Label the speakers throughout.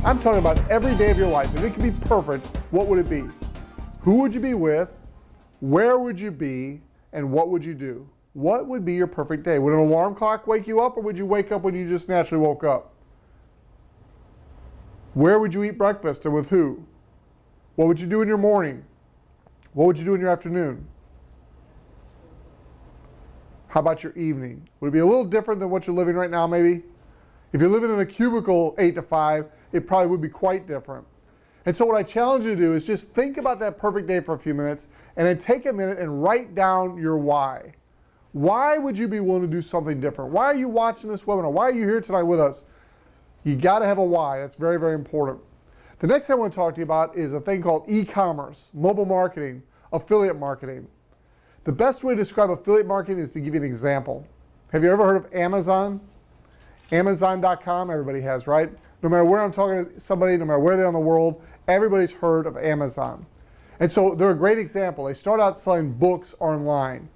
Speaker 1: I'm talking about every day of your life. If it could be perfect, what would it be? Who would you be with? Where would you be? And what would you do? What would be your perfect day? Would an alarm clock wake you up, or would you wake up when you just naturally woke up? Where would you eat breakfast and with who? What would you do in your morning? What would you do in your afternoon? How about your evening? Would it be a little different than what you're living right now, maybe? If you're living in a cubicle 8 to 5, it probably would be quite different. And so what I challenge you to do is just think about that perfect day for a few minutes, and then take a minute and write down your why. Why would you be willing to do something different? Why are you watching this webinar? Why are you here tonight with us? You got to have a why. That's very, very important. The next thing I want to talk to you about is a thing called e-commerce, mobile marketing, affiliate marketing. The best way to describe affiliate marketing is to give you an example. Have you ever heard of Amazon? Amazon.com, everybody has, right? No matter where I'm talking to somebody, no matter where they're in the world, everybody's heard of Amazon. And so they're a great example. They start out selling books online.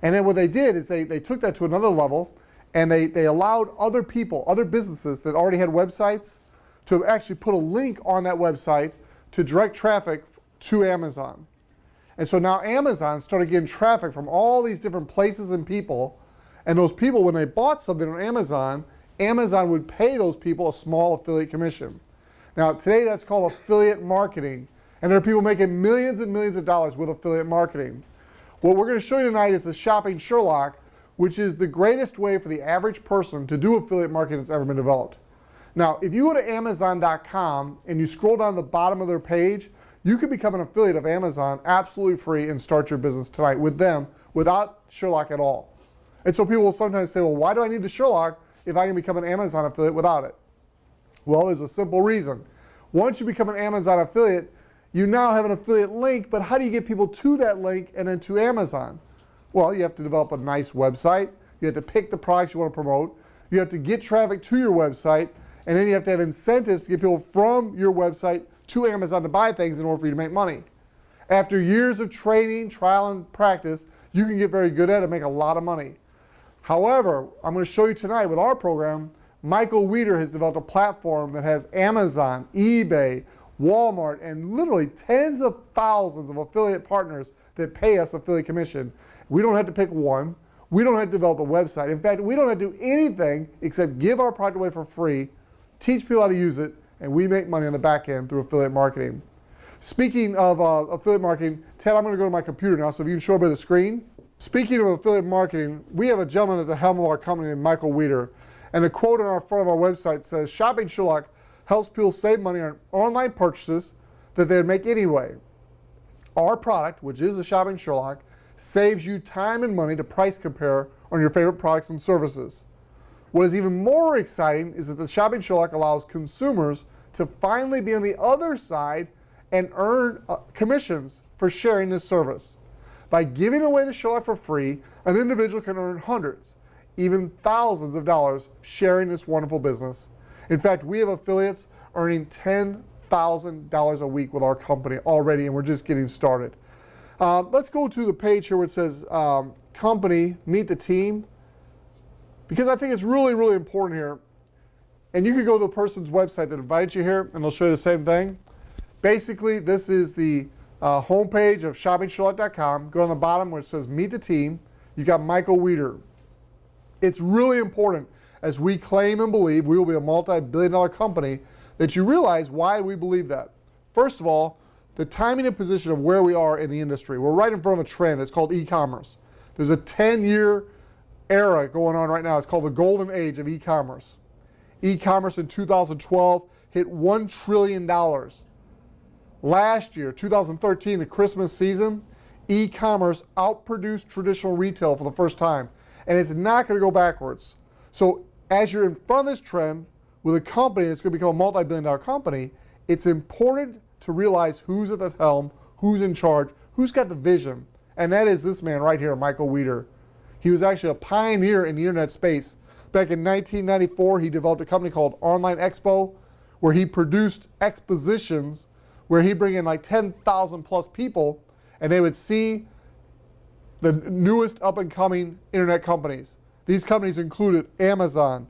Speaker 1: And then what they did is they took that to another level, and they allowed other people, other businesses that already had websites, to actually put a link on that website to direct traffic to Amazon. And so now Amazon started getting traffic from all these different places and people, and those people, when they bought something on Amazon, Amazon would pay those people a small affiliate commission. Now today that's called affiliate marketing, and there are people making millions and millions of dollars with affiliate marketing. What we're going to show you tonight is the Shopping Sherlock, which is the greatest way for the average person to do affiliate marketing that's ever been developed. Now, if you go to Amazon.com and you scroll down the bottom of their page, you can become an affiliate of Amazon absolutely free and start your business tonight with them without Sherlock at all. And so people will sometimes say, well, why do I need the Sherlock if I can become an Amazon affiliate without it? Well, there's a simple reason. Once you become an Amazon affiliate, you now have an affiliate link, but how do you get people to that link and then to Amazon? Well, you have to develop a nice website. You have to pick the products you want to promote. You have to get traffic to your website, and then you have to have incentives to get people from your website to Amazon to buy things in order for you to make money. After years of training, trial, and practice, you can get very good at it and make a lot of money. However, I'm going to show you tonight with our program, Michael Weeder has developed a platform that has Amazon, eBay, Walmart, and literally tens of thousands of affiliate partners that pay us affiliate commission. We don't have to pick one. We don't have to develop a website. In fact, we don't have to do anything except give our product away for free, teach people how to use it, and we make money on the back end through affiliate marketing. Speaking of affiliate marketing, Ted, I'm going to go to my computer now, so if you can show me the screen. Speaking of affiliate marketing, we have a gentleman at the helm of our company named Michael Weeder, and the quote on our front of our website says, Shopping Sherlock helps people save money on online purchases that they'd make anyway. Our product, which is the Shopping Sherlock, saves you time and money to price compare on your favorite products and services. What is even more exciting is that the Shopping Sherlock allows consumers to finally be on the other side and earn commissions for sharing this service. By giving away the Sherlock for free, an individual can earn hundreds, even thousands of dollars sharing this wonderful business. In fact, we have affiliates earning $10,000 a week with our company already, and we're just getting started. Let's go to the page here where it says company, meet the team, because I think it's really, really important here. And you can go to the person's website that invited you here, and they'll show you the same thing. Basically, this is the homepage of shoppingsherlock.com. Go on the bottom where it says meet the team. You got Michael Weeder. It's really important as we claim and believe we will be a multi-billion-dollar company that you realize why we believe that. First of all, the timing and position of where we are in the industry. We're right in front of a trend. It's called e-commerce. There's a 10-year era going on right now. It's called the golden age of e-commerce. E-commerce in 2012 hit $1 trillion. Last year, 2013, the Christmas season, e-commerce outproduced traditional retail for the first time. And it's not going to go backwards. So as you're in front of this trend with a company that's going to become a multi-billion-dollar company, it's important to realize who's at the helm, who's in charge, who's got the vision. And that is this man right here, Michael Weeder. He was actually a pioneer in the internet space. Back in 1994, he developed a company called Online Expo, where he produced expositions where he'd bring in like 10,000 plus people, and they would see the newest up-and-coming internet companies. These companies included Amazon,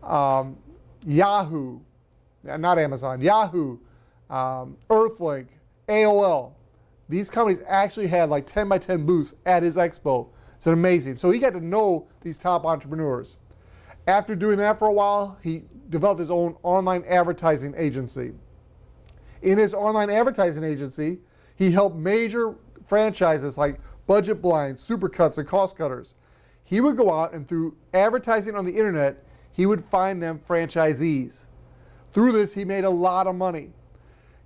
Speaker 1: Yahoo, not Amazon, Yahoo, Earthlink, AOL. These companies actually had like 10 by 10 booths at his expo. It's amazing. So he got to know these top entrepreneurs. After doing that for a while, he developed his own online advertising agency. In his online advertising agency, he helped major franchises like Budget Blinds, Supercuts, and Cost Cutters. He would go out and through advertising on the internet, he would find them franchisees. Through this, he made a lot of money.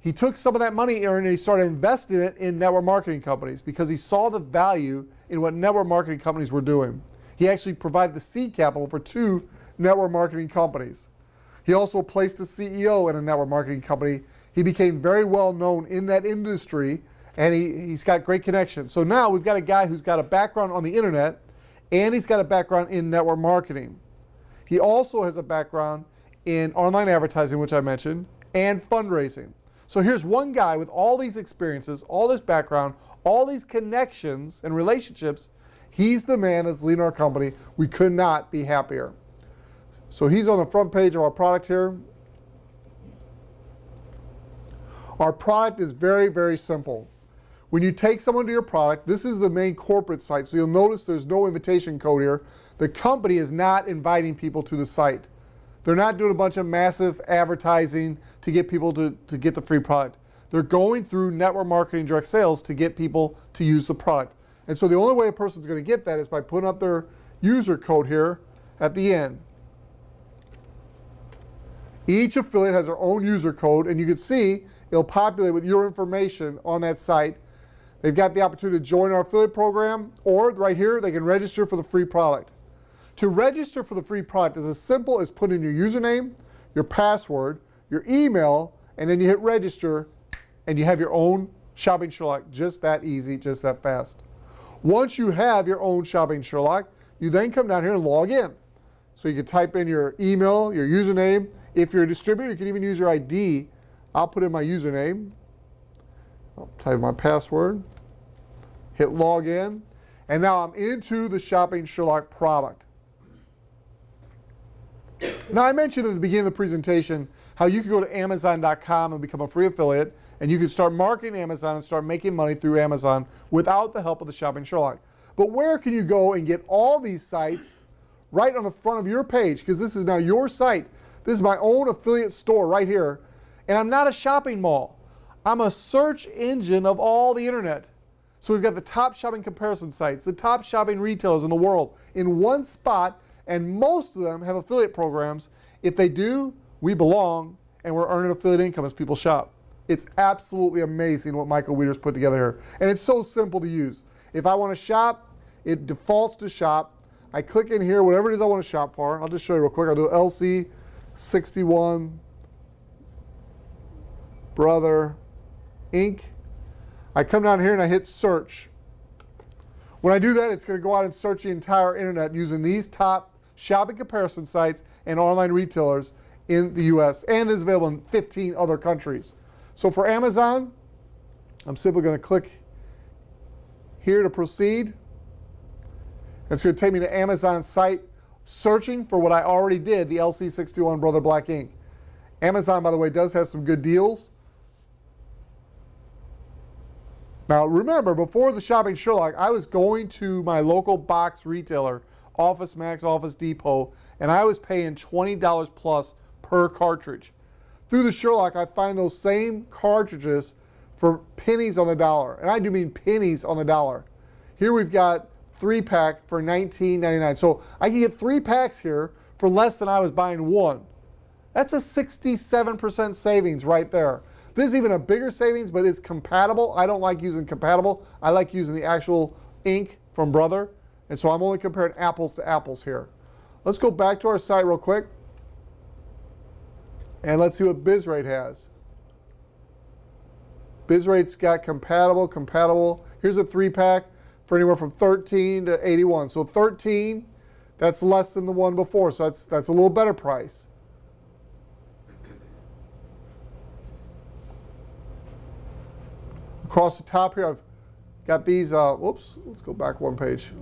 Speaker 1: He took some of that money earned and he started investing it in network marketing companies because he saw the value in what network marketing companies were doing. He actually provided the seed capital for 2 network marketing companies. He also placed a CEO in a network marketing company. He became very well known in that industry, and he's got great connections. So now we've got a guy who's got a background on the internet, and he's got a background in network marketing. He also has a background in online advertising, which I mentioned, and fundraising. So here's one guy with all these experiences, all this background, all these connections and relationships. He's the man that's leading our company. We could not be happier. So he's on the front page of our product here. Our product is very, very simple. When you take someone to your product, this is the main corporate site, so you'll notice there's no invitation code here. The company is not inviting people to the site. They're not doing a bunch of massive advertising to get people to get the free product. They're going through network marketing direct sales to get people to use the product. And so the only way a person's going to get that is by putting up their user code here at the end. Each affiliate has their own user code, and you can see it'll populate with your information on that site. They've got the opportunity to join our affiliate program, or right here, they can register for the free product. To register for the free product is as simple as putting your username, your password, your email, and then you hit register, and you have your own Shopping Sherlock. Just that easy, just that fast. Once you have your own Shopping Sherlock, you then come down here and log in. So you can type in your email, your username. If you're a distributor, you can even use your ID. I'll put in my username. I'll type my password. Hit log in. And now I'm into the Shopping Sherlock product. Now I mentioned at the beginning of the presentation how you can go to Amazon.com and become a free affiliate, and you can start marketing Amazon and start making money through Amazon without the help of the Shopping Sherlock. But where can you go and get all these sites right on the front of your page? Because this is now your site. This is my own affiliate store right here. And I'm not a shopping mall. I'm a search engine of all the internet. So we've got the top shopping comparison sites, the top shopping retailers in the world in one spot, and most of them have affiliate programs. If they do, we belong, and we're earning affiliate income as people shop. It's absolutely amazing what Michael Wieder's put together here. And it's so simple to use. If I want to shop, it defaults to shop. I click in here, whatever it is I want to shop for. I'll just show you real quick. I'll do LC61 Brother Inc. I come down here and I hit search. When I do that, it's going to go out and search the entire internet using these top shopping comparison sites and online retailers in the US, and is available in 15 other countries. So for Amazon, I'm simply going to click here to proceed. It's going to take me to Amazon's site, searching for what I already did, the LC61 Brother Black Ink. Amazon, by the way, does have some good deals. Now remember, before the Shopping Sherlock, I was going to my local box retailer, Office Max, Office Depot, and I was paying $20 plus per cartridge. Through the Sherlock, I find those same cartridges for pennies on the dollar. And I do mean pennies on the dollar. Here we've got 3-pack for $19.99. So I can get 3 packs here for less than I was buying one. That's a 67% savings right there. This is even a bigger savings, but it's compatible. I don't like using compatible. I like using the actual ink from Brother. And so I'm only comparing apples to apples here. Let's go back to our site real quick. And let's see what BizRate has. BizRate's got compatible. Here's a 3-pack for anywhere from 13 to 81. So 13, that's less than the one before. So that's a little better price. Across the top here, I've got these, whoops, let's go back one page.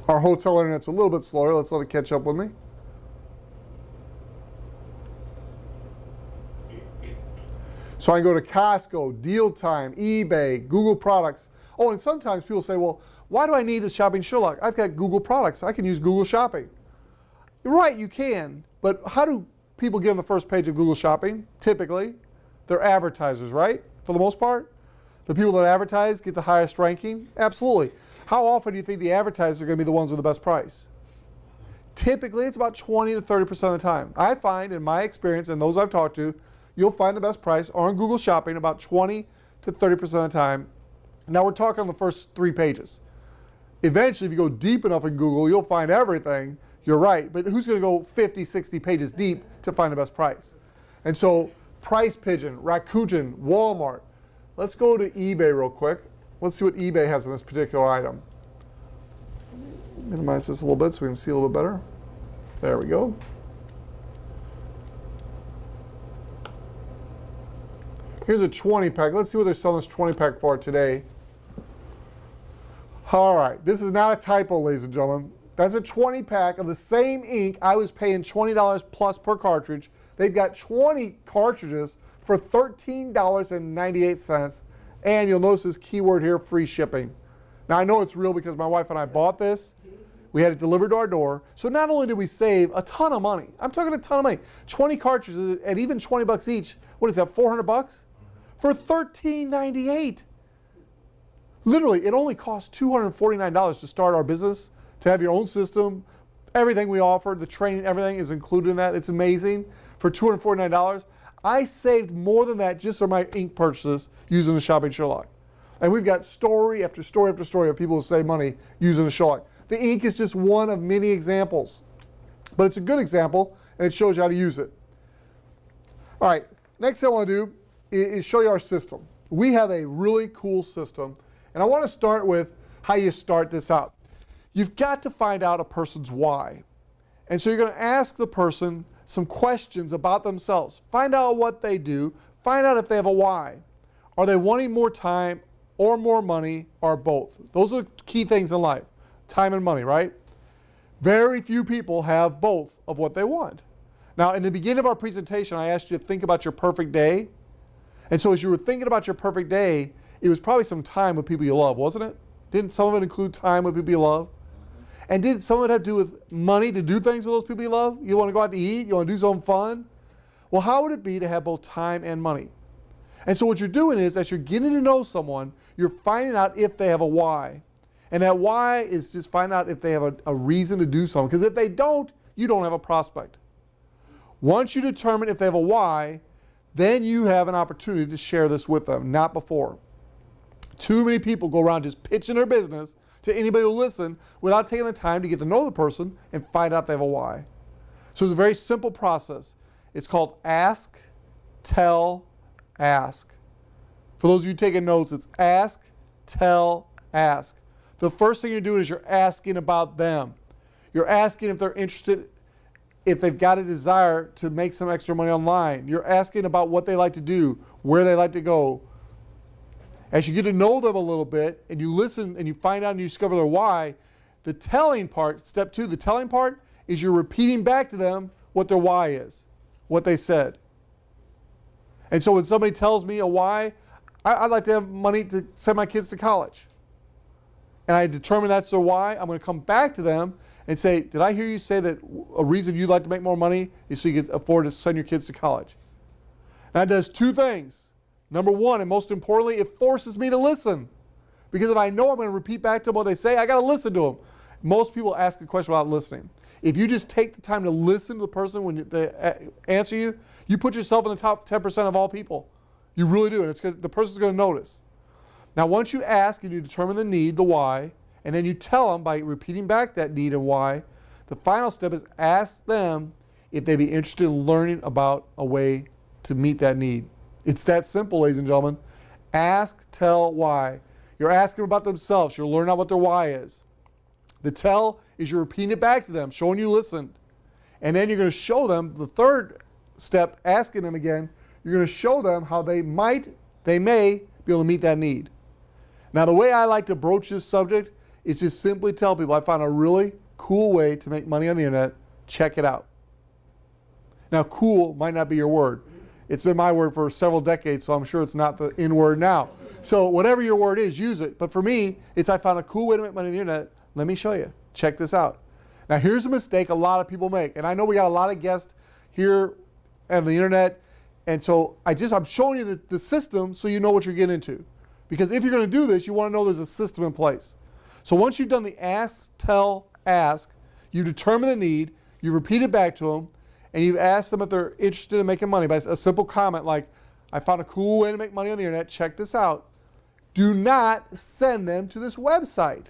Speaker 1: Our hotel internet's a little bit slower. Let's let it catch up with me. So I can go to Costco, Deal Time, eBay, Google Products. Oh, and sometimes people say, well, why do I need a Shopping Sherlock? I've got Google Products. I can use Google Shopping. You're right, you can. But how do people get on the first page of Google Shopping? Typically, they're advertisers, right? For the most part. The people that advertise get the highest ranking? Absolutely. How often do you think the advertisers are going to be the ones with the best price? Typically, it's about 20 to 30% of the time. I find, in my experience, and those I've talked to, you'll find the best price on Google Shopping about 20 to 30% of the time. Now we're talking on the first 3 pages. Eventually, if you go deep enough in Google, you'll find everything. You're right, but who's going to go 50, 60 pages deep to find the best price? And so, Price Pigeon, Rakuten, Walmart. Let's go to eBay real quick. Let's see what eBay has on this particular item. Minimize this a little bit so we can see a little bit better. There we go. Here's a 20 pack. Let's see what they're selling this 20 pack for today. All right, this is not a typo, ladies and gentlemen. That's a 20 pack of the same ink. I was paying $20 plus per cartridge. They've got 20 cartridges for $13.98. And you'll notice this keyword here, free shipping. Now I know it's real because my wife and I bought this. We had it delivered to our door. So not only did we save a ton of money, I'm talking a ton of money, 20 cartridges at even 20 bucks each. What is that, 400 bucks? For $13.98. Literally, it only costs $249 to start our business, to have your own system. Everything we offer, the training, everything is included in that. It's amazing. For $249, I saved more than that just on my ink purchases using the Shopping Sherlock. And we've got story after story after story of people who save money using the Sherlock. The ink is just one of many examples. But it's a good example, and it shows you how to use it. All right, next thing I want to do is show you our system. We have a really cool system, and I want to start with how you start this out. You've got to find out a person's why. And so you're going to ask the person some questions about themselves. Find out what they do. Find out if they have a why. Are they wanting more time or more money or both? Those are key things in life. Time and money, right? Very few people have both of what they want. Now, in the beginning of our presentation, I asked you to think about your perfect day. And so as you were thinking about your perfect day, it was probably some time with people you love, wasn't it? Didn't some of it include time with people you love? And did some of it have to do with money to do things with those people you love? You want to go out to eat? You want to do something fun? Well, how would it be to have both time and money? And so what you're doing is, as you're getting to know someone, you're finding out if they have a why. And that why is just find out if they have a reason to do something. Because if they don't, you don't have a prospect. Once you determine if they have a why, then you have an opportunity to share this with them, not before. Too many people go around just pitching their business to anybody who will listen without taking the time to get to know the person and find out if they have a why. So it's a very simple process. It's called ask, tell, ask. For those of you taking notes, it's ask, tell, ask. The first thing you're doing is you're asking about them. You're asking if they're interested, if they've got a desire to make some extra money online. You're asking about what they like to do, where they like to go. As you get to know them a little bit and you listen and you find out and you discover their why, the telling part, step 2, the telling part is you're repeating back to them what their why is, what they said. And so when somebody tells me a why, I'd like to have money to send my kids to college. And I determine that's their why, I'm going to come back to them and say, did I hear you say that a reason you'd like to make more money is so you can afford to send your kids to college? Now it does 2 things. Number 1, and most importantly, it forces me to listen. Because if I know I'm going to repeat back to them what they say, I got to listen to them. Most people ask a question without listening. If you just take the time to listen to the person when they answer you, you put yourself in the top 10% of all people. You really do, and the person's going to notice. Now, once you ask and you determine the need, the why, and then you tell them by repeating back that need and why, the final step is ask them if they'd be interested in learning about a way to meet that need. It's that simple, ladies and gentlemen. Ask, tell, why. You're asking about themselves. You're learning out what their why is. The tell is you're repeating it back to them, showing you listened. And then you're going to show them the third step, asking them again. You're going to show them how they may be able to meet that need. Now, the way I like to broach this subject is just simply tell people, I found a really cool way to make money on the internet. Check it out. Now, cool might not be your word. It's been my word for several decades, so I'm sure it's not the in word now. So whatever your word is, use it. But for me, it's I found a cool way to make money on the internet. Let me show you. Check this out. Now, here's a mistake a lot of people make. And I know we got a lot of guests here on the internet. And so I'm showing you the system so you know what you're getting into. Because if you're going to do this, you want to know there's a system in place. So once you've done the ask, tell, ask, you determine the need, you repeat it back to them, and you've asked them if they're interested in making money by a simple comment like, I found a cool way to make money on the internet, check this out. Do not send them to this website.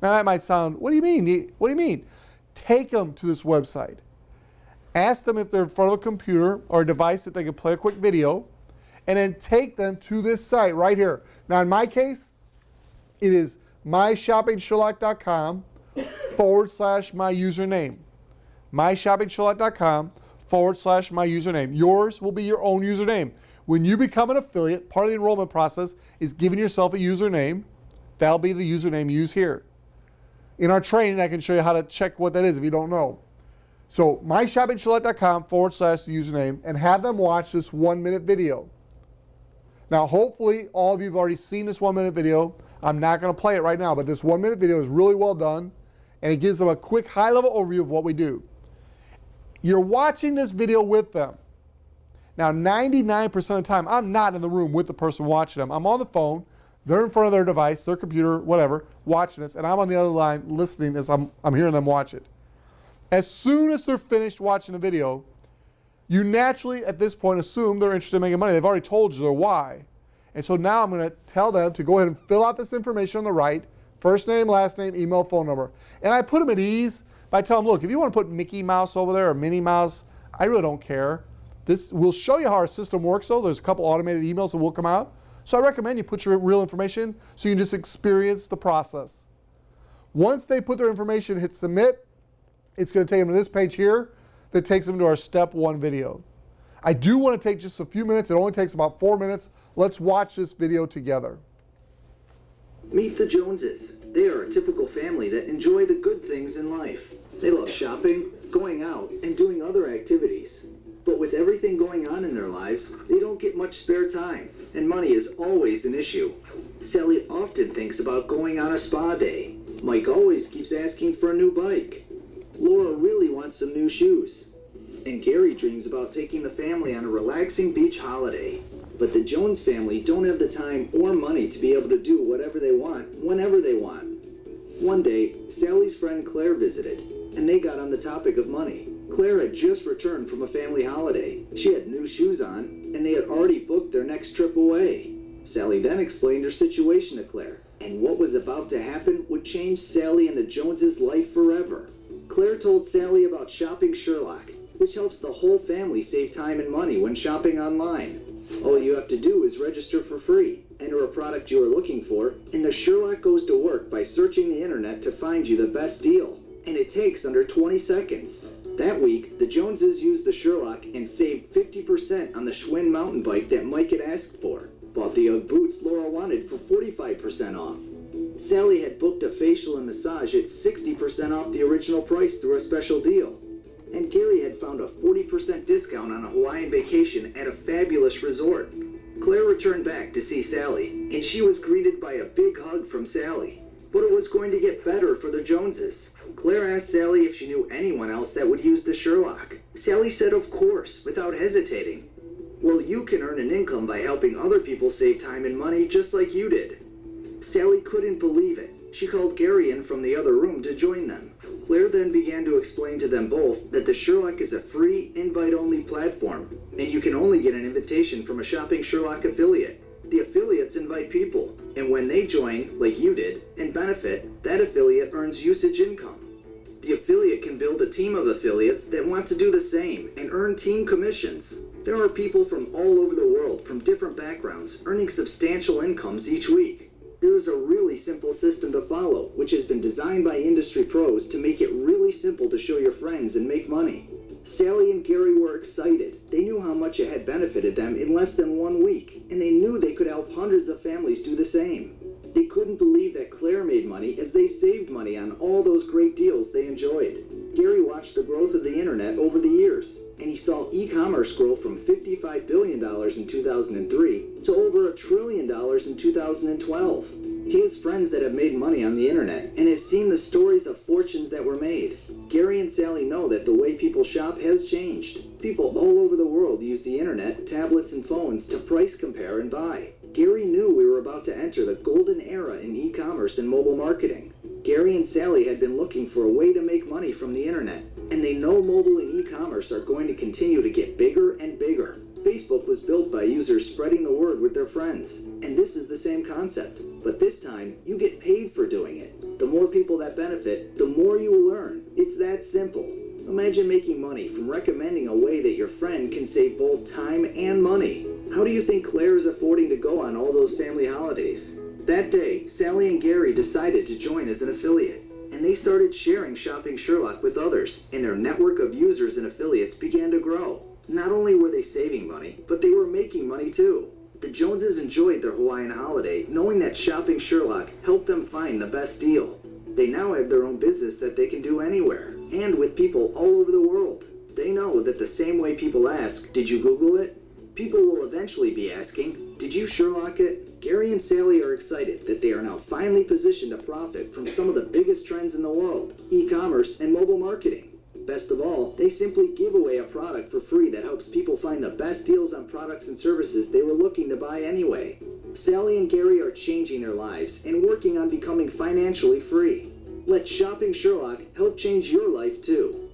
Speaker 1: Now that might sound, what do you mean? What do you mean? Take them to this website. Ask them if they're in front of a computer or a device that they can play a quick video, and then take them to this site right here. Now in my case, it is myshoppingsherlock.com/my username. myshoppingsherlock.com/my username. Yours will be your own username. When you become an affiliate, part of the enrollment process is giving yourself a username. That'll be the username you use here. In our training, I can show you how to check what that is if you don't know. So myshoppingsherlock.com/username and have them watch this 1-minute video. Now, hopefully, all of you have already seen this 1-minute video. I'm not going to play it right now, but this 1-minute video is really well done, and it gives them a quick high-level overview of what we do. You're watching this video with them. Now, 99% of the time, I'm not in the room with the person watching them. I'm on the phone. They're in front of their device, their computer, whatever, watching this, and I'm on the other line listening as I'm hearing them watch it. As soon as they're finished watching the video, you naturally, at this point, assume they're interested in making money. They've already told you their why. And so now I'm going to tell them to go ahead and fill out this information on the right, first name, last name, email, phone number. And I put them at ease by telling them, look, if you want to put Mickey Mouse over there or Minnie Mouse, I really don't care. This will show you how our system works, though. There's a couple automated emails that will come out. So I recommend you put your real information so you can just experience the process. Once they put their information, hit submit, it's going to take them to this page here that takes them to our step 1 video. I do want to take just a few minutes. It only takes about 4 minutes. Let's watch this video together.
Speaker 2: Meet the Joneses. They are a typical family that enjoy the good things in life. They love shopping, going out, and doing other activities. But with everything going on in their lives, they don't get much spare time, and money is always an issue. Sally often thinks about going on a spa day. Mike always keeps asking for a new bike. Laura really wants some new shoes. And Gary dreams about taking the family on a relaxing beach holiday. But the Jones family don't have the time or money to be able to do whatever they want, whenever they want. One day, Sally's friend Claire visited, and they got on the topic of money. Claire had just returned from a family holiday. She had new shoes on, and they had already booked their next trip away. Sally then explained her situation to Claire, and what was about to happen would change Sally and the Joneses' life forever. Claire told Sally about Shopping Sherlock, which helps the whole family save time and money when shopping online. All you have to do is register for free, enter a product you are looking for, and the Sherlock goes to work by searching the internet to find you the best deal. And it takes under 20 seconds. That week, the Joneses used the Sherlock and saved 50% on the Schwinn mountain bike that Mike had asked for. Bought the Ugg boots Laura wanted for 45% off. Sally had booked a facial and massage at 60% off the original price through a special deal. And Gary had found a 40% discount on a Hawaiian vacation at a fabulous resort. Claire returned back to see Sally, and she was greeted by a big hug from Sally. But it was going to get better for the Joneses. Claire asked Sally if she knew anyone else that would use the Sherlock. Sally said of course, without hesitating. Well, you can earn an income by helping other people save time and money just like you did. Sally couldn't believe it. She called Gary in from the other room to join them. Claire then began to explain to them both that the Sherlock is a free, invite-only platform, and you can only get an invitation from a Shopping Sherlock affiliate. The affiliates invite people, and when they join, like you did, and benefit, that affiliate earns usage income. The affiliate can build a team of affiliates that want to do the same and earn team commissions. There are people from all over the world from different backgrounds earning substantial incomes each week. There is a really simple system to follow, which has been designed by industry pros to make it really simple to show your friends and make money. Sally and Gary were excited. They knew how much it had benefited them in less than 1 week, and they knew they could help hundreds of families do the same. They couldn't believe that Claire made money as they saved money on all those great deals they enjoyed. Gary watched the growth of the internet over the years, and he saw e-commerce grow from $55 billion in 2003 to over $1 trillion in 2012. He has friends that have made money on the internet and has seen the stories of fortunes that were made. Gary and Sally know that the way people shop has changed. People all over the world use the internet, tablets, and phones to price compare and buy. Gary knew we were about to enter the golden era in e-commerce and mobile marketing. Gary and Sally had been looking for a way to make money from the internet, and they know mobile and e-commerce are going to continue to get bigger and bigger. Facebook was built by users spreading the word with their friends, and this is the same concept, but this time you get paid for doing it. The more people that benefit, the more you will earn. It's that simple. Imagine making money from recommending a way that your friend can save both time and money. How do you think Claire is affording to go on all those family holidays? That day, Sally and Gary decided to join as an affiliate, and they started sharing Shopping Sherlock with others, and their network of users and affiliates began to grow. Not only were they saving money, but they were making money too. The Joneses enjoyed their Hawaiian holiday, knowing that Shopping Sherlock helped them find the best deal. They now have their own business that they can do anywhere, and with people all over the world. They know that the same way people ask, "Did you Google it?" people will eventually be asking, "Did you Sherlock it?" Gary and Sally are excited that they are now finally positioned to profit from some of the biggest trends in the world, e-commerce and mobile marketing. Best of all, they simply give away a product for free that helps people find the best deals on products and services they were looking to buy anyway. Sally and Gary are changing their lives and working on becoming financially free. Let Shopping Sherlock help change your life too.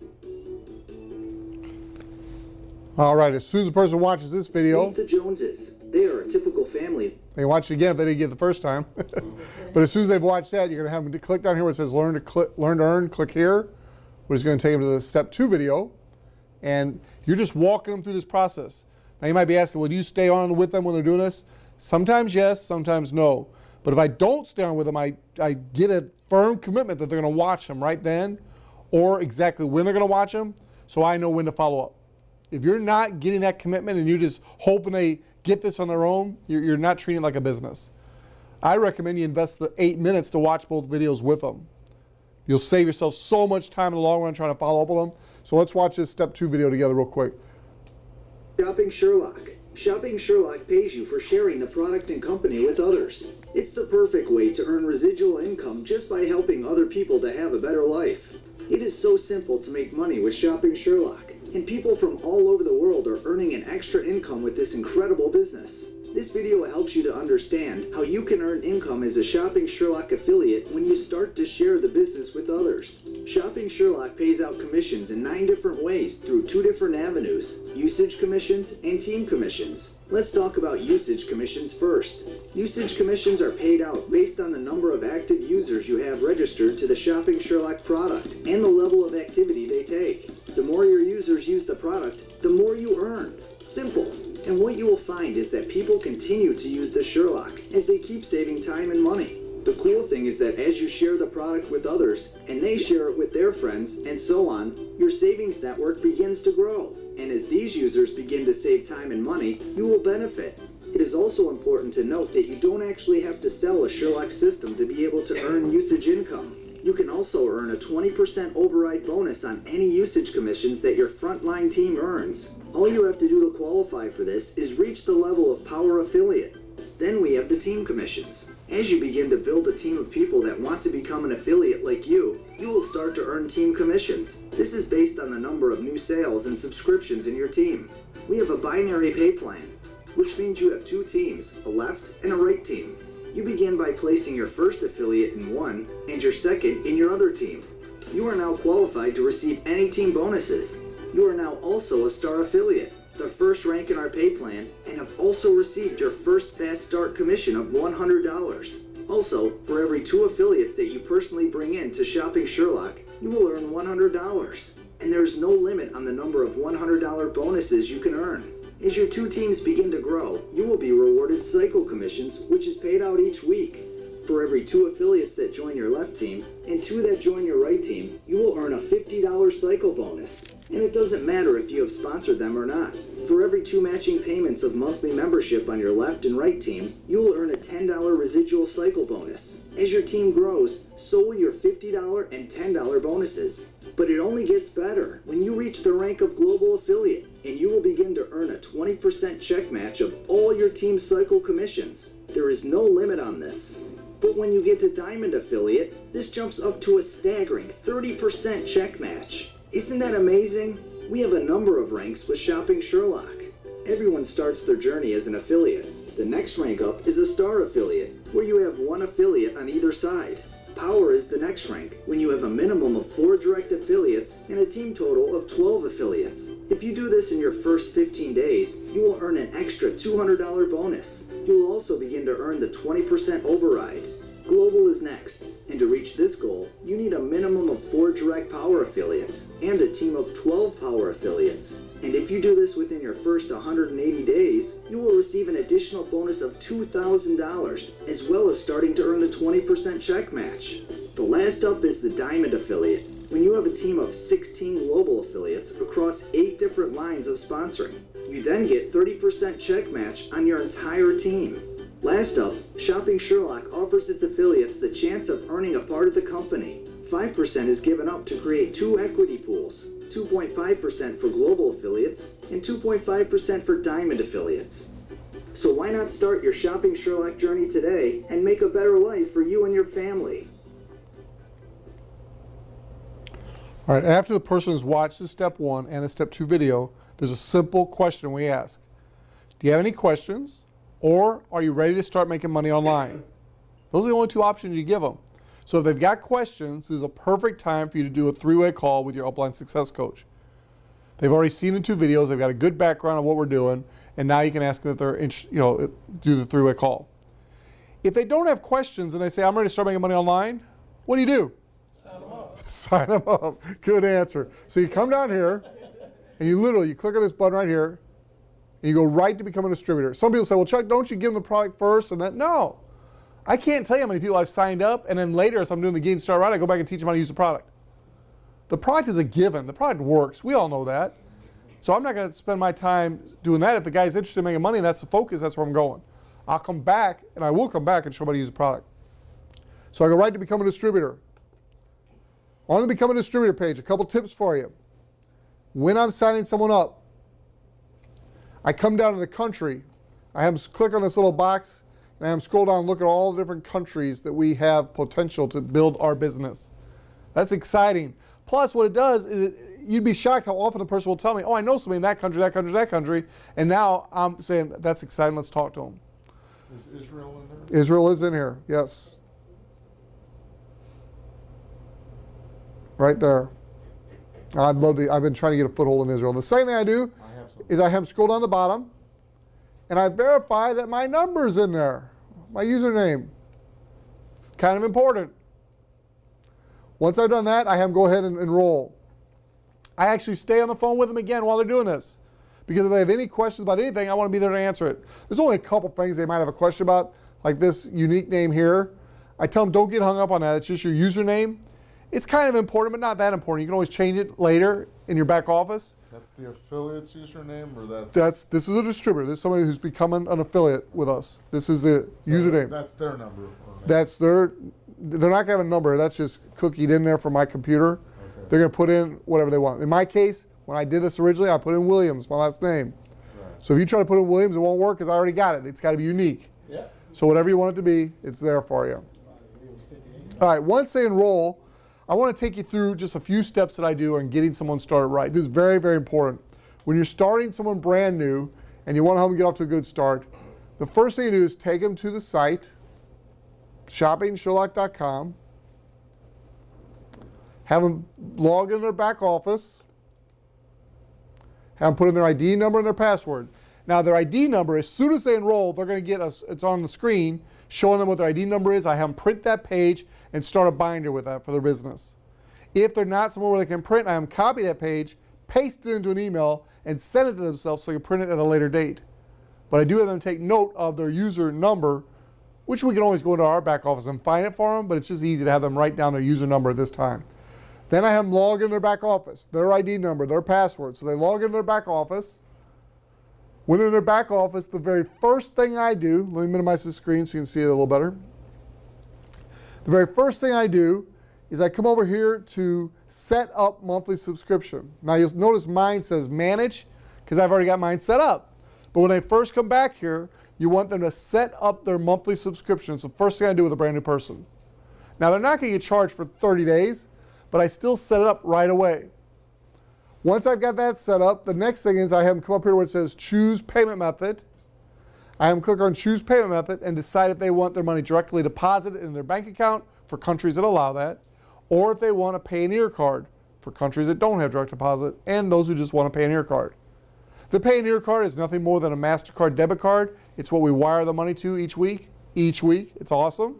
Speaker 1: All right, as soon as the person watches this video,
Speaker 2: Meet the Joneses. They are a typical family.
Speaker 1: they can watch it again if they didn't get it the first time. But as soon as they've watched that, you're going to have them to click down here where it says learn to earn, click here, which is going to take them to the step 2 video. And you're just walking them through this process. Now you might be asking, well, do you stay on with them when they're doing this? Sometimes yes, sometimes no. But if I don't stay on with them, I get a firm commitment that they're going to watch them right then or exactly when they're going to watch them, so I know when to follow up. If you're not getting that commitment and you're just hoping they get this on their own, you're not treating it like a business. I recommend you invest the 8 minutes to watch both videos with them. You'll save yourself so much time in the long run trying to follow up with them. So let's watch this step 2 video together real quick.
Speaker 2: Shopping Sherlock. Shopping Sherlock pays you for sharing the product and company with others. It's the perfect way to earn residual income just by helping other people to have a better life. It is so simple to make money with Shopping Sherlock, and people from all over the world are earning an extra income with this incredible business. This video helps you to understand how you can earn income as a Shopping Sherlock affiliate when you start to share the business with others. Shopping Sherlock pays out commissions in 9 different ways through 2 different avenues: usage commissions and team commissions. Let's talk about usage commissions first. Usage commissions are paid out based on the number of active users you have registered to the Shopping Sherlock product and the level of activity they take. The more your users use the product, the more you earn. Simple. And what you will find is that people continue to use the Sherlock as they keep saving time and money. The cool thing is that as you share the product with others, and they share it with their friends, and so on, your savings network begins to grow. And as these users begin to save time and money, you will benefit. It is also important to note that you don't actually have to sell a Sherlock system to be able to earn usage income. You can also earn a 20% override bonus on any usage commissions that your frontline team earns. All you have to do to qualify for this is reach the level of Power Affiliate. Then we have the team commissions. As you begin to build a team of people that want to become an affiliate like you will start to earn team commissions. This is based on the number of new sales and subscriptions in your team. We have a binary pay plan, which means you have 2 teams, a left and a right team. You begin by placing your first affiliate in one and your second in your other team. You are now qualified to receive any team bonuses. You are now also a star affiliate, the first rank in our pay plan, and have also received your first fast start commission of $100. Also, for every 2 affiliates that you personally bring in to Shopping Sherlock, you will earn $100. And there is no limit on the number of $100 bonuses you can earn. As your 2 teams begin to grow, you will be rewarded cycle commissions, which is paid out each week. For every 2 affiliates that join your left team and 2 that join your right team, you will earn a $50 cycle bonus. And it doesn't matter if you have sponsored them or not. For every 2 matching payments of monthly membership on your left and right team, you will earn a $10 residual cycle bonus. As your team grows, so will your $50 and $10 bonuses. But it only gets better when you reach the rank of global affiliate, and you will begin to earn a 20% check match of all your team's cycle commissions. There is no limit on this. But when you get to Diamond Affiliate, this jumps up to a staggering 30% check match. Isn't that amazing? We have a number of ranks with Shopping Sherlock. Everyone starts their journey as an affiliate. The next rank up is a Star Affiliate, where you have 1 affiliate on either side. Power is the next rank, when you have a minimum of 4 direct affiliates and a team total of 12 affiliates. If you do this in your first 15 days, you will earn an extra $200 bonus. You will also begin to earn the 20% override. Global is next, and to reach this goal, you need a minimum of 4 direct power affiliates and a team of 12 power affiliates. And if you do this within your first 180 days, you will receive an additional bonus of $2,000, as well as starting to earn the 20% check match. The last up is the Diamond Affiliate, when you have a team of 16 global affiliates across 8 different lines of sponsoring. You then get 30% check match on your entire team. Last up, Shopping Sherlock offers its affiliates the chance of earning a part of the company. 5% is given up to create 2 equity pools, 2.5% for global affiliates, and 2.5% for Diamond affiliates. So why not start your Shopping Sherlock journey today and make a better life for you and your family?
Speaker 1: All right, after the person has watched the step 1 and the step 2 video, there's a simple question we ask. Do you have any questions? Or are you ready to start making money online? Those are the only 2 options you give them. So if they've got questions, this is a perfect time for you to do a 3-way call with your upline success coach. They've already seen the 2 videos, they've got a good background of what we're doing, and now you can ask them if they're do the 3-way call. If they don't have questions and they say, I'm ready to start making money online, what do?
Speaker 3: Sign them up.
Speaker 1: Sign them up. Good answer. So you come down here, and you click on this button right here, and you go right to become a distributor. Some people say, well, Chuck, don't you give them the product first? And then, no. I can't tell you how many people I've signed up, and then later, as I'm doing the Get Start Right, I go back and teach them how to use the product. The product is a given. The product works. We all know that. So I'm not going to spend my time doing that. If the guy's interested in making money, and that's the focus, that's where I'm going. I'll come back, and I will come back and show them how to use the product. So I go right to become a distributor. On the Become a Distributor page, a couple tips for you. When I'm signing someone up, I come down to the country. I have them click on this little box, and I have them scroll down and look at all the different countries that we have potential to build our business. That's exciting. Plus, what it does is you'd be shocked how often a person will tell me, oh, I know somebody in that country, that country, that country, and now I'm saying, that's exciting, let's talk to them.
Speaker 3: Is Israel in there?
Speaker 1: Israel is in here, yes. Right there. I've been trying to get a foothold in Israel. The second thing I do is I have them scroll down the bottom, and I verify that my number's in there, my username. It's kind of important. Once I've done that, I have them go ahead and enroll. I actually stay on the phone with them again while they're doing this, because if they have any questions about anything, I want to be there to answer it. There's only a couple things they might have a question about, like this unique name here. I tell them don't get hung up on that. It's just your username. It's kind of important, but not that important. You can always change it later in your back office.
Speaker 3: That's the affiliate's username, or
Speaker 1: This is a distributor. This is somebody who's becoming an affiliate with us. This is the username.
Speaker 3: That's their number.
Speaker 1: That's they're not going to have a number. That's just cookied in there from my computer.
Speaker 3: Okay.
Speaker 1: They're going to put in whatever they want. In my case, when I did this originally, I put in Williams, my last name.
Speaker 3: Right.
Speaker 1: So if you try to put in Williams, it won't work because I already got it. It's got to be unique.
Speaker 3: Yeah.
Speaker 1: So whatever you want it to be, it's there for you. All right, once they enroll, I want to take you through just a few steps that I do on getting someone started right. This is very, very important. When you're starting someone brand new and you want to help them get off to a good start, the first thing you do is take them to the site, shoppingsherlock.com, have them log in their back office, have them put in their ID number and their password. Now their ID number, as soon as they enroll, they're going to get it's on the screen showing them what their ID number is. I have them print that page and start a binder with that for their business. If they're not somewhere where they can print, I have them copy that page, paste it into an email, and send it to themselves so they can print it at a later date. But I do have them take note of their user number which we can always go to our back office and find it for them, but it's just easy to have them write down their user number at this time. Then I have them log in their back office, their ID number, their password. So they log into their back office. When they're in their back office, the very first thing I do, let me minimize the screen so you can see it a little better. The very first thing I do is I come over here to set up monthly subscription. Now you'll notice mine says manage because I've already got mine set up. But when they first come back here, you want them to set up their monthly subscription. It's the first thing I do with a brand new person. Now they're not going to get charged for 30 days, but I still set it up right away. Once I've got that set up, the next thing is I have them come up here where it says choose payment method. I have them click on choose payment method and decide if they want their money directly deposited in their bank account for countries that allow that, or if they want a Payoneer card for countries that don't have direct deposit, and those who just want a Payoneer card. The Payoneer card is nothing more than a MasterCard debit card. It's what we wire the money to each week. It's awesome.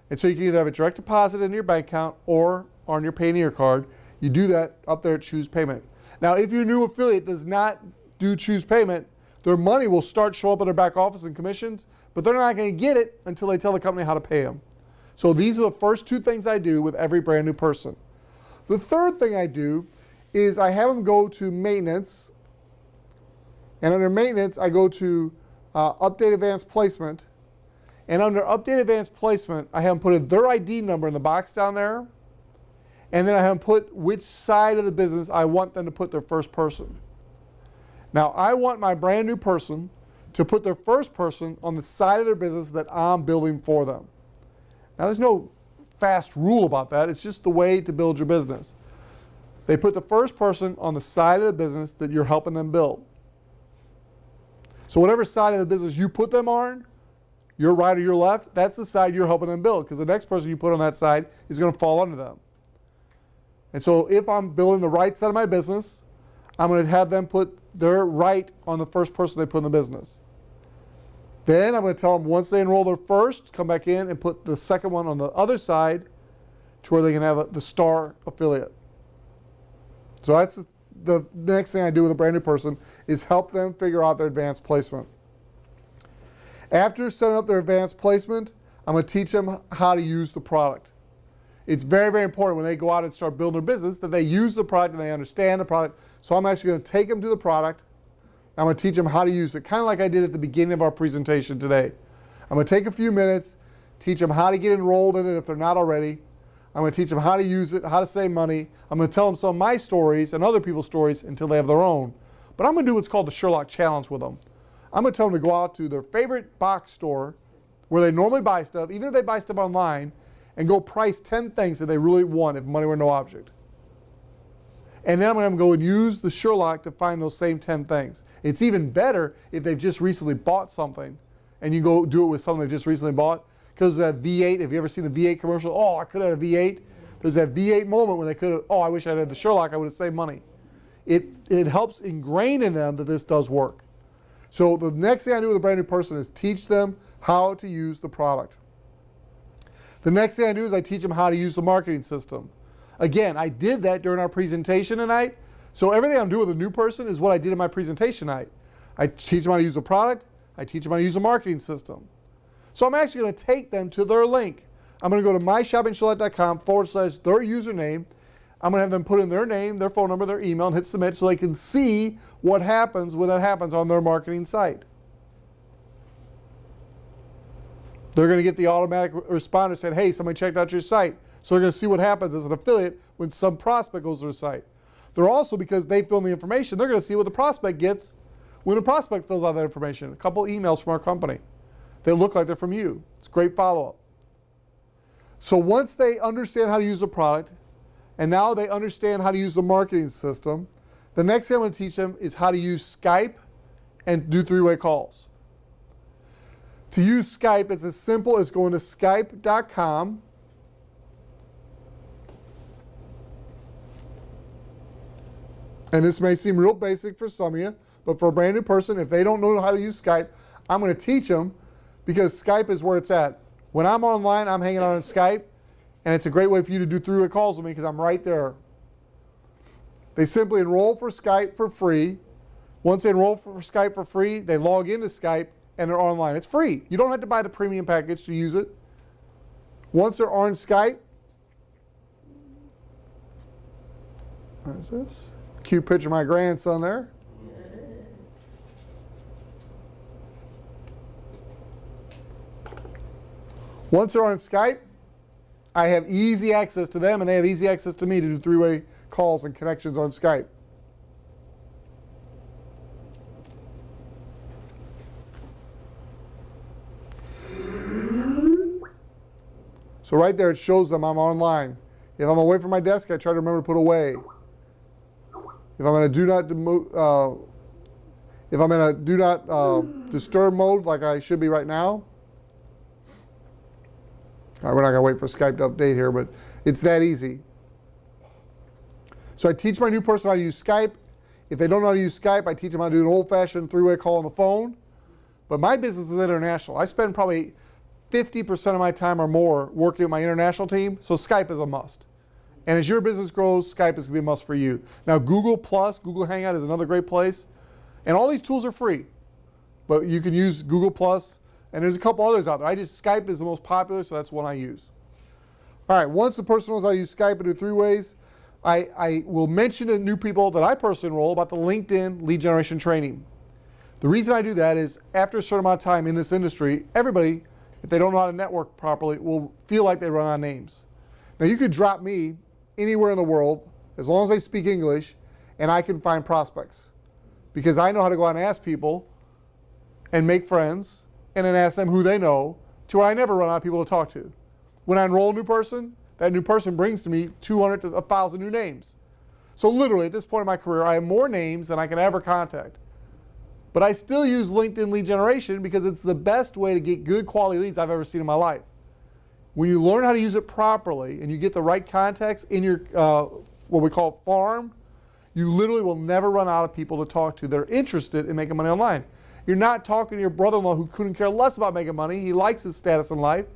Speaker 1: And so you can either have a direct deposit in your bank account or on your Payoneer card. You do that up there at Choose Payment. Now, if your new affiliate does not do Choose Payment, their money will start showing up in their back office in commissions, but they're not going to get it until they tell the company how to pay them. So these are the first two things I do with every brand new person. The third thing I do is I have them go to maintenance, and under maintenance I go to update advanced placement, and under update advanced placement I have them put in their ID number in the box down there, and then I have them put which side of the business I want them to put their first person. Now I want my brand new person to put their first person on the side of their business that I'm building for them. Now there's no fast rule about that, it's just the way to build your business. They put the first person on the side of the business that you're helping them build. So whatever side of the business you put them on, your right or your left, that's the side you're helping them build, because the next person you put on that side is going to fall under them. And so if I'm building the right side of my business, I'm going to have them put their right on the first person they put in the business. Then I'm going to tell them once they enroll their first, come back in and put the second one on the other side to where they can have the star affiliate. So that's the next thing I do with a brand new person is help them figure out their advanced placement. After setting up their advanced placement, I'm going to teach them how to use the product. It's very, very important when they go out and start building their business that they use the product and they understand the product. So I'm actually going to take them to the product. I'm going to teach them how to use it, kind of like I did at the beginning of our presentation today. I'm going to take a few minutes, teach them how to get enrolled in it if they're not already. I'm going to teach them how to use it, how to save money. I'm going to tell them some of my stories and other people's stories until they have their own. But I'm going to do what's called the Sherlock Challenge with them. I'm going to tell them to go out to their favorite box store where they normally buy stuff, even if they buy stuff online, and go price 10 things that they really want if money were no object. And then I'm going to go and use the Sherlock to find those same 10 things. It's even better if they've just recently bought something and you go do it with something they've just recently bought. Because that V8, have you ever seen the V8 commercial? Oh, I could have had a V8. There's that V8 moment when they could have, oh, I wish I had the Sherlock, I would have saved money. It helps ingrain in them that this does work. So the next thing I do with a brand new person is teach them how to use the product. The next thing I do is I teach them how to use the marketing system. Again, I did that during our presentation tonight. So everything I'm doing with a new person is what I did in my presentation night. I teach them how to use the product. I teach them how to use the marketing system. So I'm actually going to take them to their link. I'm going to go to myshoppingsherlock.com/their username. I'm going to have them put in their name, their phone number, their email, and hit submit so they can see what happens when that happens on their marketing site. They're going to get the automatic responder saying, hey, somebody checked out your site. So they're going to see what happens as an affiliate when some prospect goes to their site. They're also, because they fill in the information, they're going to see what the prospect gets when a prospect fills out that information. A couple emails from our company. They look like they're from you. It's great follow-up. So once they understand how to use the product, and now they understand how to use the marketing system, the next thing I'm going to teach them is how to use Skype and do three-way calls. To use Skype, it's as simple as going to skype.com. And this may seem real basic for some of you, but for a brand new person, if they don't know how to use Skype, I'm going to teach them because Skype is where it's at. When I'm online, I'm hanging out on Skype, and it's a great way for you to do three-way calls with me because I'm right there. They simply enroll for Skype for free. Once they enroll for Skype for free, they log into Skype, and they're online. It's free. You don't have to buy the premium package to use it. Once they're on Skype, what is this? Cute picture of my grandson there. Once they're on Skype, I have easy access to them, and they have easy access to me to do three-way calls and connections on Skype. So right there, it shows them I'm online. If I'm away from my desk, I try to remember to put away. If I'm in a do not disturb mode, like I should be right now. All right, we're not gonna wait for Skype to update here, but it's that easy. So I teach my new person how to use Skype. If they don't know how to use Skype, I teach them how to do an old-fashioned three-way call on the phone. But my business is international. I spend probably 50% of my time or more working with my international team, so Skype is a must. And as your business grows, Skype is going to be a must for you. Now, Google Plus, Google Hangout is another great place. And all these tools are free. But you can use Google Plus, and there's a couple others out there. Skype is the most popular, so that's one I use. All right, once the person knows how to use Skype and do three ways, I will mention to new people that I personally enroll about the LinkedIn lead generation training. The reason I do that is after a certain amount of time in this industry, everybody, if they don't know how to network properly, will feel like they run out of names. Now, you could drop me anywhere in the world, as long as I speak English, and I can find prospects. Because I know how to go out and ask people and make friends, and then ask them who they know, to where I never run out of people to talk to. When I enroll a new person, that new person brings to me 200 to 1,000 new names. So literally, at this point in my career, I have more names than I can ever contact. But I still use LinkedIn lead generation because it's the best way to get good quality leads I've ever seen in my life. When you learn how to use it properly and you get the right contacts in your, what we call farm, you literally will never run out of people to talk to that are interested in making money online. You're not talking to your brother-in-law who couldn't care less about making money. He likes his status in life.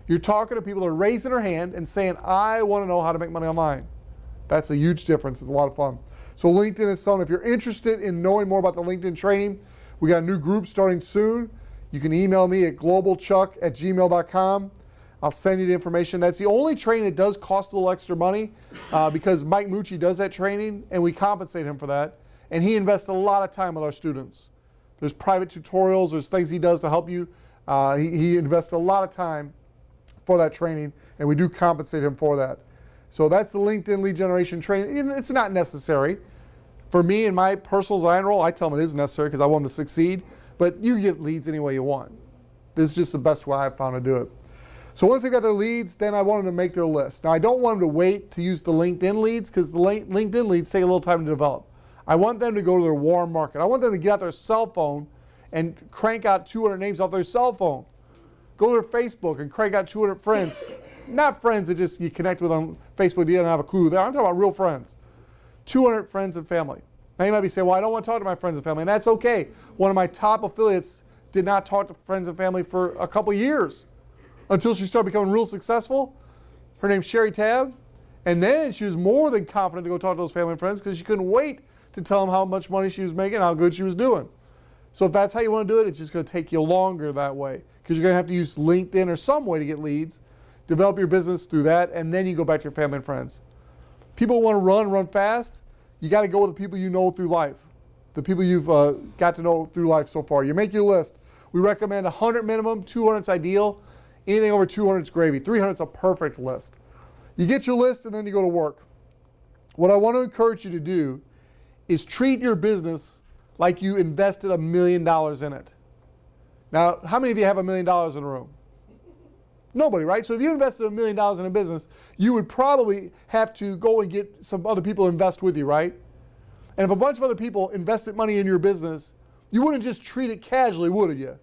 Speaker 1: You're talking to people that are raising their hand and saying, I want to know how to make money online. That's a huge difference. It's a lot of fun. So LinkedIn is something. If you're interested in knowing more about the LinkedIn training, we got a new group starting soon. You can email me at globalchuck@gmail.com. I'll send you the information. That's the only training that does cost a little extra money because Mike Mucci does that training, and we compensate him for that. And he invests a lot of time with our students. There's private tutorials. There's things he does to help you. He invests a lot of time for that training, and we do compensate him for that. So that's the LinkedIn lead generation training. It's not necessary. For me and my personals I enroll, I tell them it is necessary because I want them to succeed, but you get leads any way you want. This is just the best way I've found to do it. So once they got their leads, then I want them to make their list. Now, I don't want them to wait to use the LinkedIn leads because the LinkedIn leads take a little time to develop. I want them to go to their warm market. I want them to get out their cell phone and crank out 200 names off their cell phone. Go to their Facebook and crank out 200 friends. Not friends that just you connect with on Facebook, you don't have a clue there. I'm talking about real friends. 200 friends and family. Now you might be saying, well, I don't want to talk to my friends and family, and that's okay. One of my top affiliates did not talk to friends and family for a couple years until she started becoming real successful. Her name's Sherry Tabb, and then she was more than confident to go talk to those family and friends because she couldn't wait to tell them how much money she was making and how good she was doing. So if that's how you want to do it, it's just going to take you longer that way because you're going to have to use LinkedIn or some way to get leads, develop your business through that, and then you go back to your family and friends. People want to run fast. You got to go with the people you know through life, the people you've got to know through life so far. You make your list. We recommend 100 minimum, 200 is ideal. Anything over 200 is gravy. 300 is a perfect list. You get your list and then you go to work. What I want to encourage you to do is treat your business like you invested $1 million in it. Now, how many of you have $1 million in a room? Nobody, right? So if you invested $1 million in a business, you would probably have to go and get some other people to invest with you, right? And if a bunch of other people invested money in your business, you wouldn't just treat it casually, would you?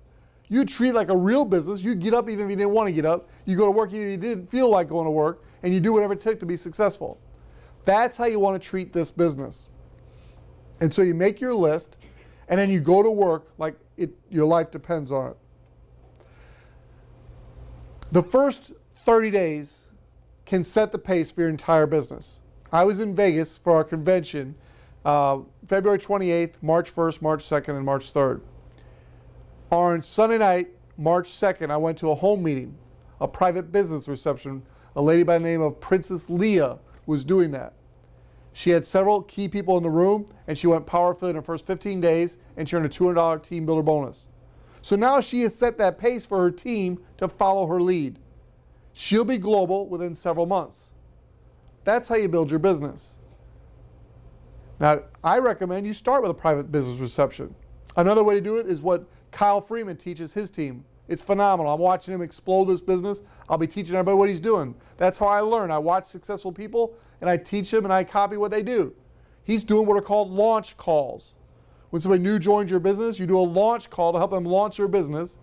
Speaker 1: You'd treat it like a real business. You'd get up even if you didn't want to get up. You go to work even if you didn't feel like going to work, and you do whatever it took to be successful. That's how you want to treat this business. And so you make your list, and then you go to work like your life depends on it. The first 30 days can set the pace for your entire business. I was in Vegas for our convention February 28th, March 1st, March 2nd, and March 3rd. On Sunday night, March 2nd, I went to a home meeting, a private business reception. A lady by the name of Princess Leah was doing that. She had several key people in the room, and she went power affiliate in the first 15 days, and she earned a $200 team builder bonus. So now she has set that pace for her team to follow her lead. She'll be global within several months. That's how you build your business. Now, I recommend you start with a private business reception. Another way to do it is what Kyle Freeman teaches his team. It's phenomenal. I'm watching him explode this business. I'll be teaching everybody what he's doing. That's how I learn. I watch successful people, and I teach them, and I copy what they do. He's doing what are called launch calls. When somebody new joins your business, you do a launch call to help them launch their business.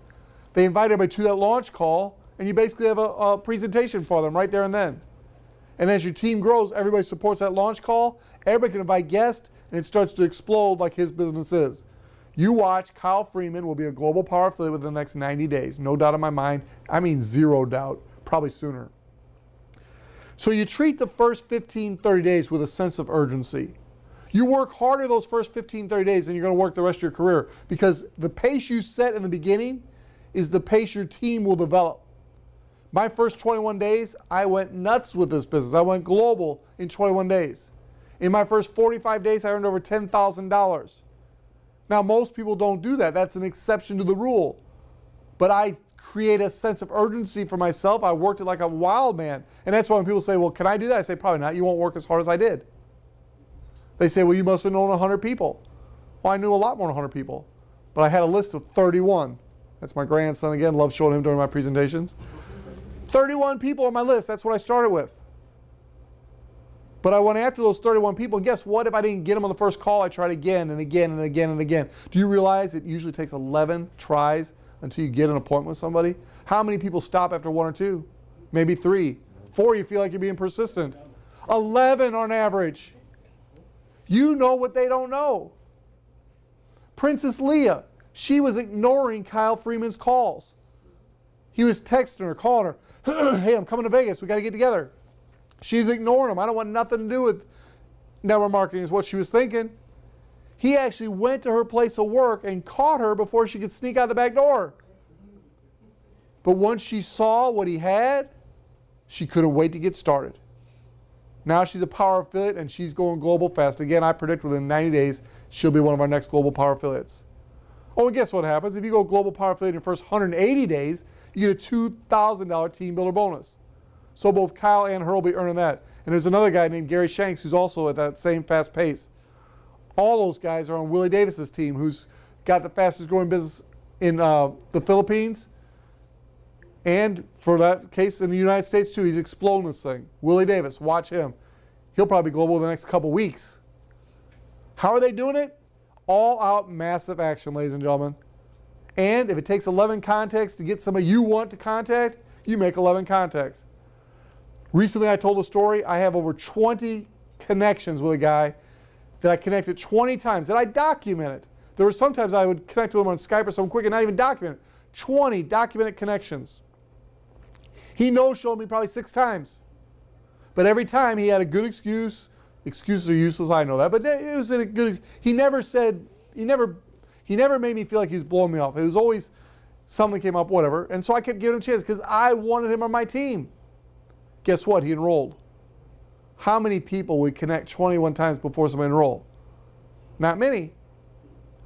Speaker 1: They invite everybody to that launch call, and you basically have a presentation for them right there and then. And as your team grows, everybody supports that launch call. Everybody can invite guests, and it starts to explode like his business is. You watch, Kyle Freeman will be a global power affiliate within the next 90 days. No doubt in my mind. I mean, zero doubt. Probably sooner. So you treat the first 15, 30 days with a sense of urgency. You work harder those first 15, 30 days than you're going to work the rest of your career, because the pace you set in the beginning is the pace your team will develop. My first 21 days, I went nuts with this business. I went global in 21 days. In my first 45 days, I earned over $10,000. Now, most people don't do that. That's an exception to the rule. But I create a sense of urgency for myself. I worked it like a wild man. And that's why when people say, well, can I do that? I say, probably not. You won't work as hard as I did. They say, well, you must have known 100 people. Well, I knew a lot more than 100 people. But I had a list of 31. That's my grandson again. Love showing him during my presentations. 31 people on my list. That's what I started with. But I went after those 31 people, and guess what? If I didn't get them on the first call, I tried again and again and again and again. Do you realize it usually takes 11 tries until you get an appointment with somebody? How many people stop after 1 or 2? Maybe 3. 4, you feel like you're being persistent. 11 on average. You know what they don't know. Princess Leah, she was ignoring Kyle Freeman's calls. He was texting her, calling her, hey, I'm coming to Vegas. We got to get together. She's ignoring him. I don't want nothing to do with network marketing is what she was thinking. He actually went to her place of work and caught her before she could sneak out the back door. But once she saw what he had, she couldn't wait to get started. Now she's a power affiliate and she's going global fast. Again, I predict within 90 days, she'll be one of our next global power affiliates. Oh, and guess what happens? If you go global power affiliate in the first 180 days, you get a $2,000 team builder bonus. So both Kyle and her will be earning that. And there's another guy named Gary Shanks who's also at that same fast pace. All those guys are on Willie Davis's team, who's got the fastest growing business in the Philippines. And for that case in the United States too, he's exploding this thing. Willie Davis, watch him. He'll probably be global in the next couple weeks. How are they doing it? All out massive action, ladies and gentlemen. And if it takes 11 contacts to get somebody you want to contact, you make 11 contacts. Recently, I told a story. I have over 20 connections with a guy that I connected 20 times, that I documented. There were sometimes I would connect with him on Skype or something quick and not even document it. 20 documented connections. He no-showed me probably 6 times. But every time he had a good excuse. Excuses are useless, I know that. But it was a good, he never made me feel like he was blowing me off. It was always something came up, whatever. And so I kept giving him a chance because I wanted him on my team. Guess what? He enrolled. How many people would connect 21 times before somebody enroll? Not many.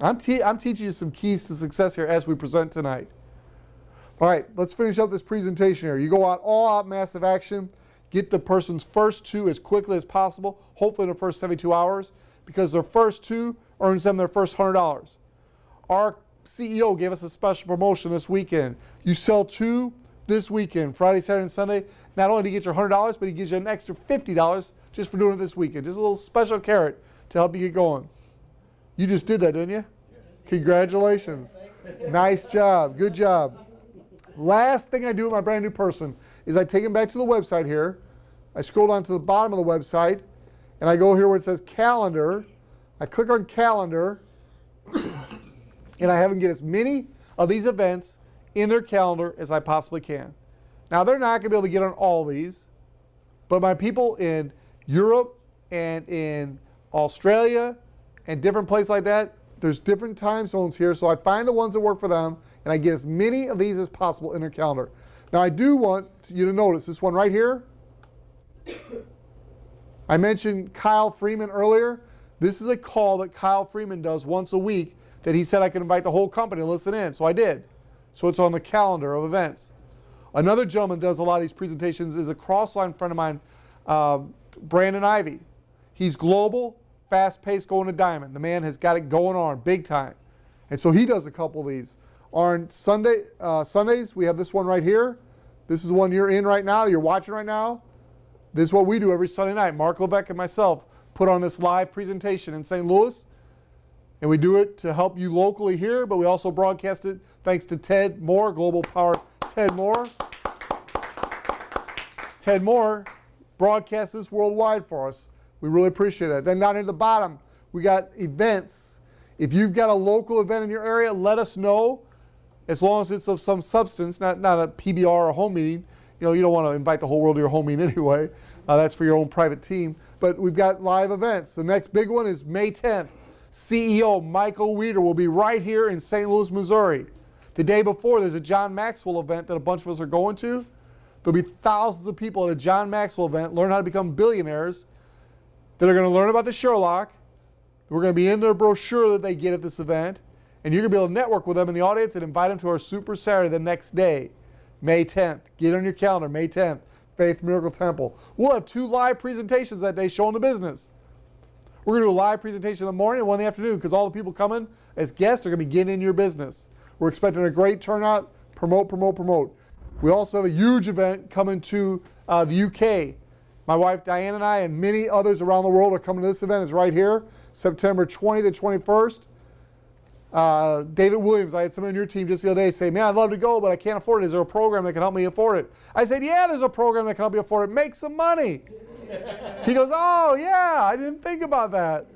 Speaker 1: I'm teaching you some keys to success here as we present tonight. All right, let's finish up this presentation here. You go out, all out massive action. Get the person's first 2 as quickly as possible, hopefully in the first 72 hours, because their first 2 earns them their first $100. Our CEO gave us a special promotion this weekend. You sell 2 this weekend, Friday, Saturday, and Sunday. Not only do you get your $100, but he gives you an extra $50 just for doing it this weekend. Just a little special carrot to help you get going. You just did that, didn't you? Yes. Congratulations. Nice job. Good job. Last thing I do with my brand new person is I take them back to the website here. I scroll down to the bottom of the website, and I go here where it says calendar. I click on calendar, and I have them get as many of these events in their calendar as I possibly can. Now, they're not going to be able to get on all these, but my people in Europe and in Australia and different places like that, There's different time zones here, so I find the ones that work for them, and I get as many of these as possible in their calendar. Now, I do want you to notice this one right here. I mentioned Kyle Freeman earlier. This is a call that Kyle Freeman does once a week that he said I could invite the whole company to listen in, so I did. So it's on the calendar of events. Another gentleman does a lot of these presentations is a cross-line friend of mine, Brandon Ivey. He's global, fast-paced, going to diamond. The man has got it going on big time. And so he does a couple of these. On Sundays, we have this one right here. This is the one you're in right now, you're watching right now. This is what we do every Sunday night. Mark Levesque and myself put on this live presentation in St. Louis. And we do it to help you locally here, but we also broadcast it thanks to Ted Moore, Global Power Ted Moore. Ted Moore broadcasts this worldwide for us. We really appreciate that. Then down at the bottom, we got events. If you've got a local event in your area, let us know, as long as it's of some substance, not a PBR or a home meeting. You know, you don't want to invite the whole world to your home meeting anyway. That's for your own private team. But we've got live events. The next big one is May 10th. CEO Michael Weeder will be right here in St. Louis, Missouri. The day before, there's a John Maxwell event that a bunch of us are going to. There'll be thousands of people at a John Maxwell event, learn how to become billionaires, that are going to learn about the Sherlock. We're going to be in their brochure that they get at this event. And you're going to be able to network with them in the audience and invite them to our Super Saturday the next day, May 10th. Get on your calendar, May 10th, Faith Miracle Temple. We'll have 2 live presentations that day showing the business. We're going to do a live presentation in the morning and one in the afternoon because all the people coming as guests are going to be getting in your business. We're expecting a great turnout. Promote, promote, promote. We also have a huge event coming to the UK. My wife Diane and I and many others around the world are coming to this event. It's right here, September 20th and 21st. David Williams, I had someone on your team just the other day say, man, I'd love to go, but I can't afford it. Is there a program that can help me afford it? I said, yeah, there's a program that can help you afford it. Make some money. He goes, oh, yeah, I didn't think about that.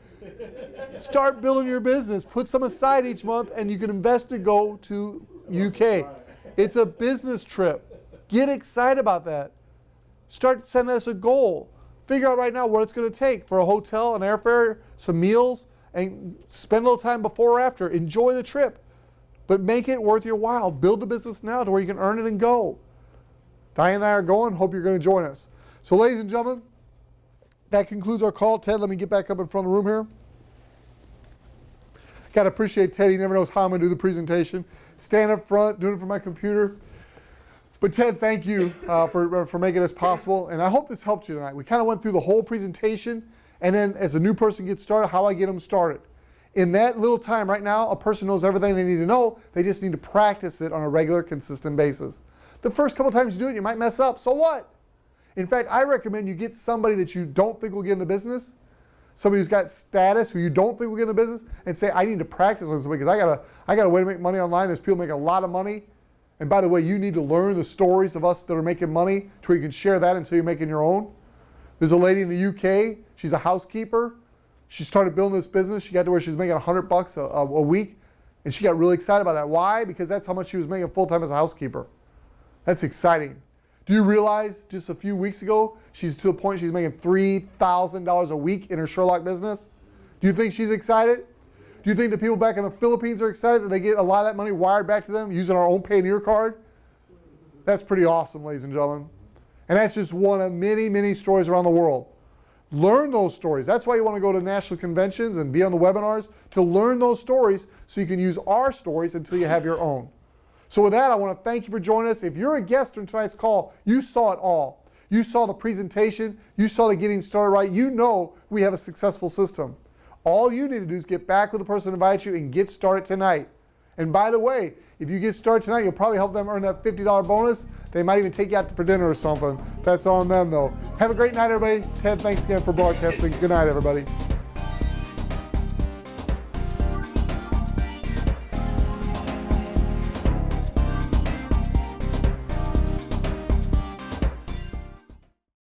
Speaker 1: Start building your business. Put some aside each month, and you can invest to go to UK. It's a business trip. Get excited about that. Start setting us a goal. Figure out right now what it's going to take for a hotel, an airfare, some meals, and spend a little time before or after. Enjoy the trip, but make it worth your while. Build the business now to where you can earn it and go. Diane and I are going. Hope you're going to join us. So, ladies and gentlemen, that concludes our call. Ted, let me get back up in front of the room here. Got to appreciate Ted. He never knows how I'm going to do the presentation. Stand up front, doing it from my computer. But Ted, thank you for making this possible. And I hope this helped you tonight. We kind of went through the whole presentation. And then as a new person gets started, how I get them started. In that little time right now, a person knows everything they need to know. They just need to practice it on a regular, consistent basis. The first couple times you do it, you might mess up. So what? In fact, I recommend you get somebody that you don't think will get in the business, somebody who's got status who you don't think will get in the business, and say, I need to practice on this because I got a way to make money online. There's people making a lot of money. And by the way, you need to learn the stories of us that are making money to where you can share that until you're making your own. There's a lady in the UK. She's a housekeeper. She started building this business. She got to where she's making $100 a week, and she got really excited about that. Why? Because that's how much she was making full-time as a housekeeper. That's exciting. Do you realize just a few weeks ago, she's to the point she's making $3,000 a week in her Sherlock business? Do you think she's excited? Do you think the people back in the Philippines are excited that they get a lot of that money wired back to them using our own Payoneer card? That's pretty awesome, ladies and gentlemen. And that's just one of many, many stories around the world. Learn those stories. That's why you want to go to national conventions and be on the webinars, to learn those stories so you can use our stories until you have your own. So with that, I want to thank you for joining us. If you're a guest on tonight's call, you saw it all. You saw the presentation. You saw the getting started right. You know we have a successful system. All you need to do is get back with the person who invited you and get started tonight. And by the way, if you get started tonight, you'll probably help them earn that $50 bonus. They might even take you out for dinner or something. That's on them, though. Have a great night, everybody. Ted, thanks again for broadcasting. Good night, everybody.